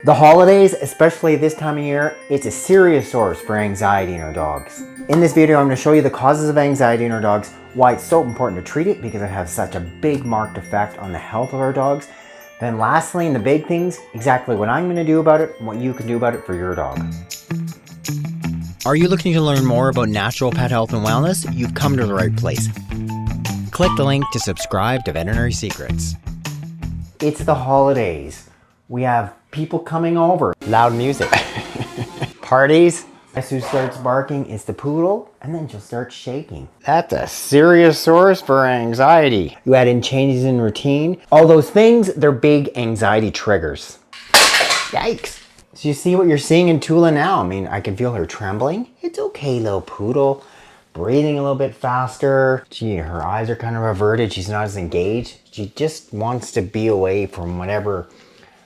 The holidays, especially this time of year, it's a serious source for anxiety in our dogs. In this video, I'm going to show you the causes of anxiety in our dogs, why it's so important to treat it because it has such a big marked effect on the health of our dogs. Then lastly, in the big things, exactly what I'm going to do about it and what you can do about it for your dog. Are you looking to learn more about natural pet health and wellness? You've come to the right place. Click the link to subscribe to Veterinary Secrets. It's the holidays. We have people coming over. Loud music. Parties. Guess who starts barking? It's the poodle, and then she'll start shaking. That's a serious source for anxiety. You add in changes in routine. All those things, they're big anxiety triggers. Yikes. So you see what you're seeing in Tula now. I mean, I can feel her trembling. It's okay, little poodle. Breathing a little bit faster. Gee, her eyes are kind of averted. She's not as engaged. She just wants to be away from whatever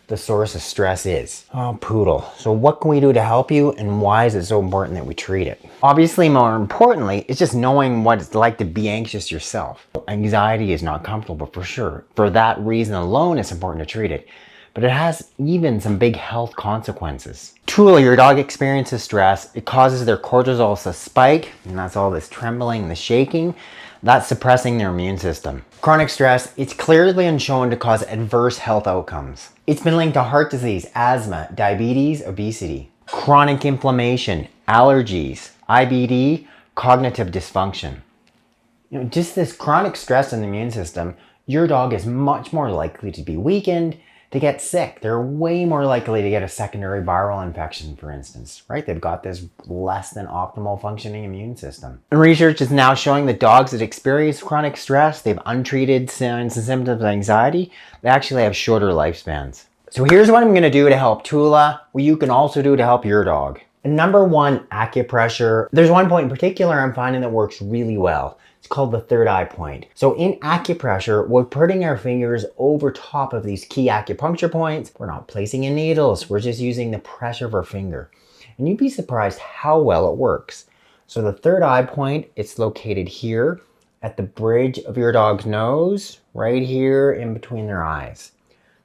the source of stress is. Oh, poodle. So what can we do to help you, and why is it so important that we treat it? Obviously, more importantly, it's just knowing what it's like to be anxious yourself. Anxiety is not comfortable for sure. For that reason alone, it's important to treat it. But it has even some big health consequences. Tula, your dog experiences stress. It causes their cortisol to spike, and that's all this trembling and the shaking. That's suppressing their immune system. Chronic stress, it's clearly been shown to cause adverse health outcomes. It's been linked to heart disease, asthma, diabetes, obesity, chronic inflammation, allergies, IBD, cognitive dysfunction. Just this chronic stress in the immune system, your dog is much more likely to be weakened, to get sick. They're way more likely to get a secondary viral infection, for instance, right? They've got this less than optimal functioning immune system. And research is now showing that dogs that experience chronic stress, they've untreated signs and symptoms of anxiety, they actually have shorter lifespans. So here's what I'm going to do to help Tula, what you can also do to help your dog. Number one, acupressure. There's one point in particular I'm finding that works really well. It's called the third eye point. So in acupressure, we're putting our fingers over top of these key acupuncture points. We're not placing in needles. We're just using the pressure of our finger. And you'd be surprised how well it works. So the third eye point, it's located here at the bridge of your dog's nose, right here in between their eyes.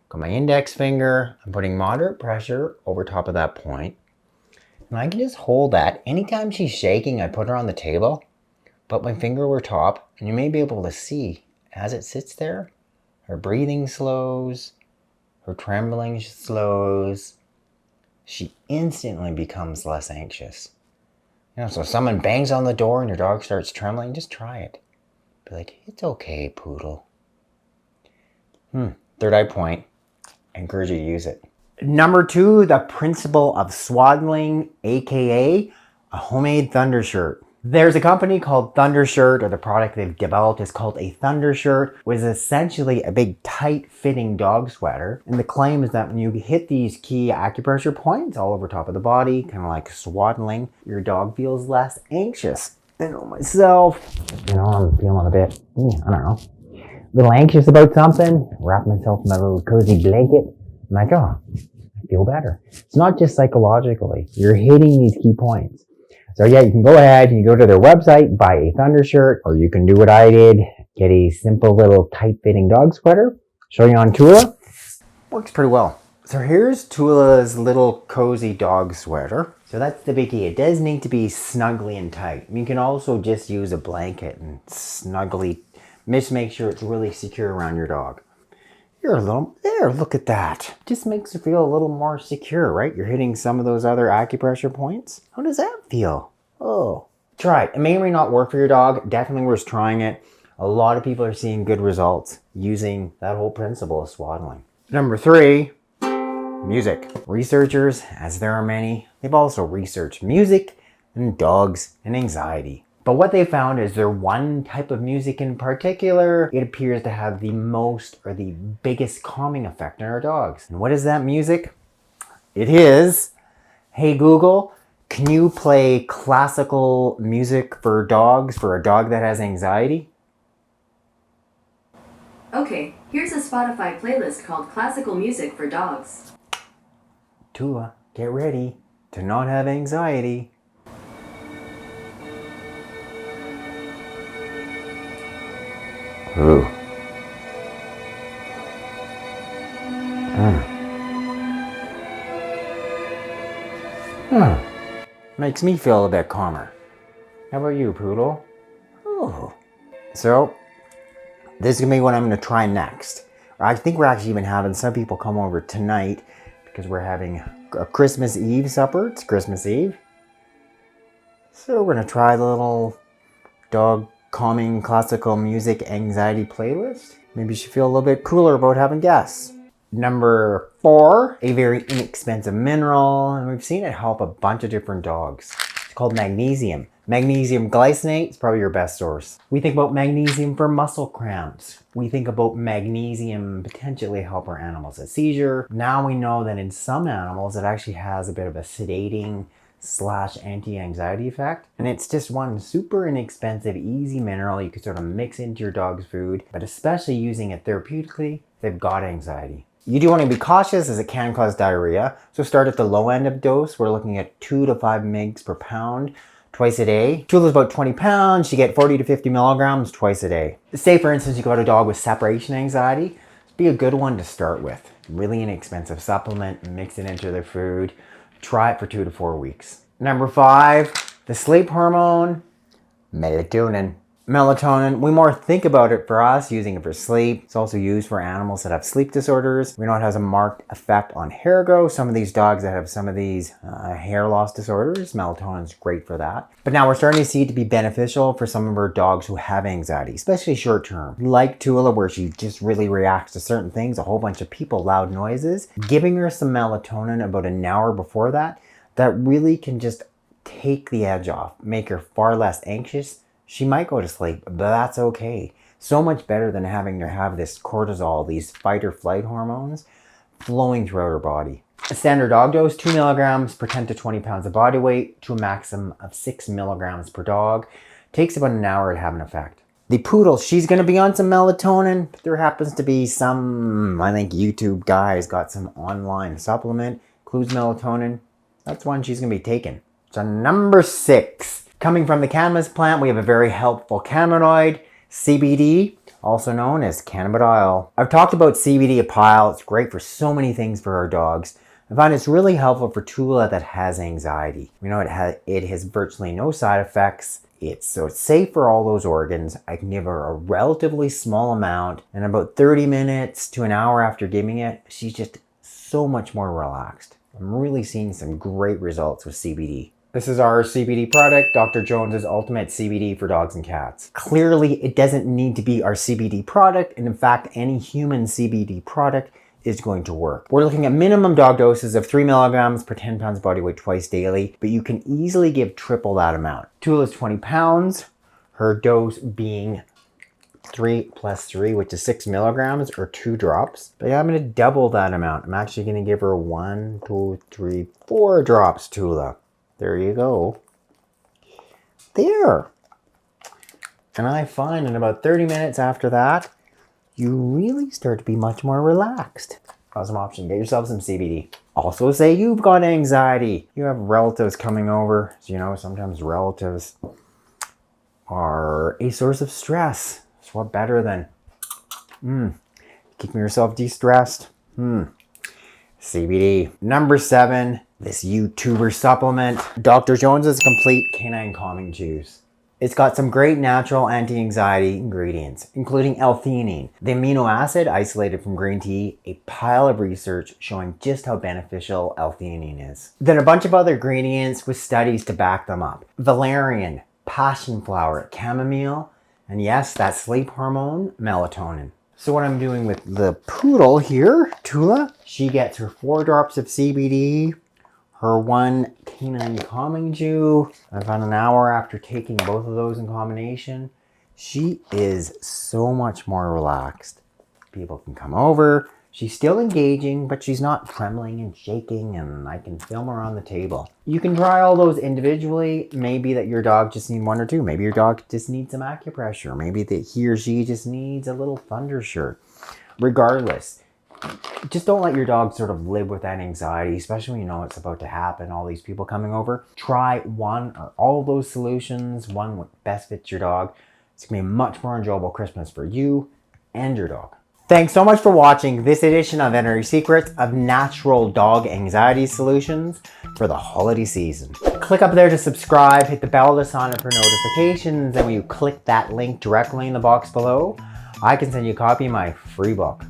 Got my index finger. I'm putting moderate pressure over top of that point. And I can just hold that. Anytime she's shaking, I put her on the table. Put my finger over top, and you may be able to see as it sits there, her breathing slows, her trembling slows. She instantly becomes less anxious. So if someone bangs on the door and your dog starts trembling, just try it. Be like, it's okay, poodle. Third eye point. I encourage you to use it. Number two, the principle of swaddling, aka a homemade Thundershirt. There's a company called Thundershirt, or the product they've developed is called a Thundershirt, which is essentially a big tight-fitting dog sweater. And the claim is that when you hit these key acupressure points all over top of the body, kind of like swaddling, your dog feels less anxious. I know myself, I'm feeling a bit, I don't know, a little anxious about something. Wrap myself in my little cozy blanket. I'm like, oh, I feel better. It's not just psychologically. You're hitting these key points. So yeah, you can go ahead and you go to their website, buy a Thundershirt, or you can do what I did, get a simple little tight-fitting dog sweater. Show you on Tula. Works pretty well. So here's Tula's little cozy dog sweater. So that's the biggie. It does need to be snugly and tight. You can also just use a blanket and snugly, just make sure it's really secure around your dog. You're a little, there, look at that. Just makes you feel a little more secure, right? You're hitting some of those other acupressure points. How does that feel? Oh, try it. It may or may not work for your dog. Definitely worth trying it. A lot of people are seeing good results using that whole principle of swaddling. Number three, music. Researchers, as there are many, they've also researched music and dogs and anxiety. But what they found is there one type of music in particular, it appears to have the most or the biggest calming effect on our dogs. And what is that music? It is, hey Google, can you play classical music for dogs, for a dog that has anxiety? Okay, here's a Spotify playlist called Classical Music for Dogs. Tula, get ready to not have anxiety. Ooh. Makes me feel a bit calmer. How about you, Poodle? Oh. So, this is going to be what I'm going to try next. I think we're actually even having some people come over tonight because we're having a Christmas Eve supper. It's Christmas Eve. So we're going to try the little dog calming classical music anxiety playlist. Maybe you should feel a little bit cooler about having guests. Number 4, a very inexpensive mineral, and we've seen it help a bunch of different dogs. It's called magnesium. Magnesium glycinate is probably your best source. We think about magnesium for muscle cramps. We think about magnesium potentially help our animals at seizure. Now we know that in some animals it actually has a bit of a sedating / anti-anxiety effect. And it's just one super inexpensive, easy mineral you can sort of mix into your dog's food, but especially using it therapeutically if they've got anxiety. You do want to be cautious as it can cause diarrhea. So start at the low end of dose. We're looking at 2 to 5 mg per pound twice a day. Tula's about 20 pounds. You get 40 to 50 milligrams twice a day. Say for instance, you got a dog with separation anxiety. Be a good one to start with. Really inexpensive supplement, mix it into their food. Try it for 2 to 4 weeks. Number 5, the sleep hormone, melatonin. Melatonin, we more think about it for us, using it for sleep. It's also used for animals that have sleep disorders. We know it has a marked effect on hair growth. Some of these dogs that have some of these hair loss disorders, melatonin is great for that. But now we're starting to see it to be beneficial for some of our dogs who have anxiety, especially short term. Like Tula, where she just really reacts to certain things, a whole bunch of people, loud noises. Giving her some melatonin about an hour before that really can just take the edge off, make her far less anxious. She might go to sleep, but that's okay. So much better than having to have this cortisol, these fight or flight hormones, flowing throughout her body. A standard dog dose, 2 milligrams per 10 to 20 pounds of body weight to a maximum of 6 milligrams per dog. Takes about an hour to have an effect. The Poodle, she's going to be on some melatonin. But there happens to be some, I think YouTube guy's got some online supplement, includes melatonin. That's one she's going to be taking. So number 6. Coming from the cannabis plant, we have a very helpful cannabinoid, CBD, also known as cannabidiol. I've talked about CBD a pile. It's great for so many things for our dogs. I find it's really helpful for Tula that has anxiety. We know it has virtually no side effects. It's safe for all those organs. I can give her a relatively small amount, and about 30 minutes to an hour after giving it, she's just so much more relaxed. I'm really seeing some great results with CBD. This is our CBD product, Dr. Jones's Ultimate CBD for Dogs and Cats. Clearly, it doesn't need to be our CBD product, and in fact, any human CBD product is going to work. We're looking at minimum dog doses of 3 milligrams per 10 pounds body weight twice daily, but you can easily give triple that amount. Tula's 20 pounds, her dose being 3 plus 3, which is 6 milligrams or 2 drops. But yeah, I'm going to double that amount. I'm actually going to give her 1, 2, 3, 4 drops, Tula. There you go. There. And I find in about 30 minutes after that, you really start to be much more relaxed. Awesome option. Get yourself some CBD. Also, say you've got anxiety. You have relatives coming over. So, you know, sometimes relatives are a source of stress. So what better than keeping yourself de-stressed? CBD. Number 7, this YouTuber supplement, Dr. Jones's Complete Canine Calming Juice. It's got some great natural anti-anxiety ingredients, including L-theanine, the amino acid isolated from green tea, a pile of research showing just how beneficial L-theanine is. Then a bunch of other ingredients with studies to back them up. Valerian, passion flower, chamomile, and yes, that sleep hormone, melatonin. So what I'm doing with the Poodle here, Tula, she gets her 4 drops of CBD, her 1 canine calming chew. About an hour after taking both of those in combination, she is so much more relaxed. People can come over. She's still engaging, but she's not trembling and shaking, and I can film her on the table. You can try all those individually. Maybe that your dog just needs 1 or 2. Maybe your dog just needs some Acupressure. Maybe that he or she just needs a little Thundershirt. Regardless, just don't let your dog sort of live with that anxiety, especially when you know it's about to happen, all these people coming over. Try one or all those solutions, one what best fits your dog. It's going to be a much more enjoyable Christmas for you and your dog. Thanks so much for watching this edition of Veterinary Secrets of Natural Dog Anxiety Solutions for the holiday season. Click up there to subscribe, hit the bell to sign up for notifications, and when you click that link directly in the box below, I can send you a copy of my free book.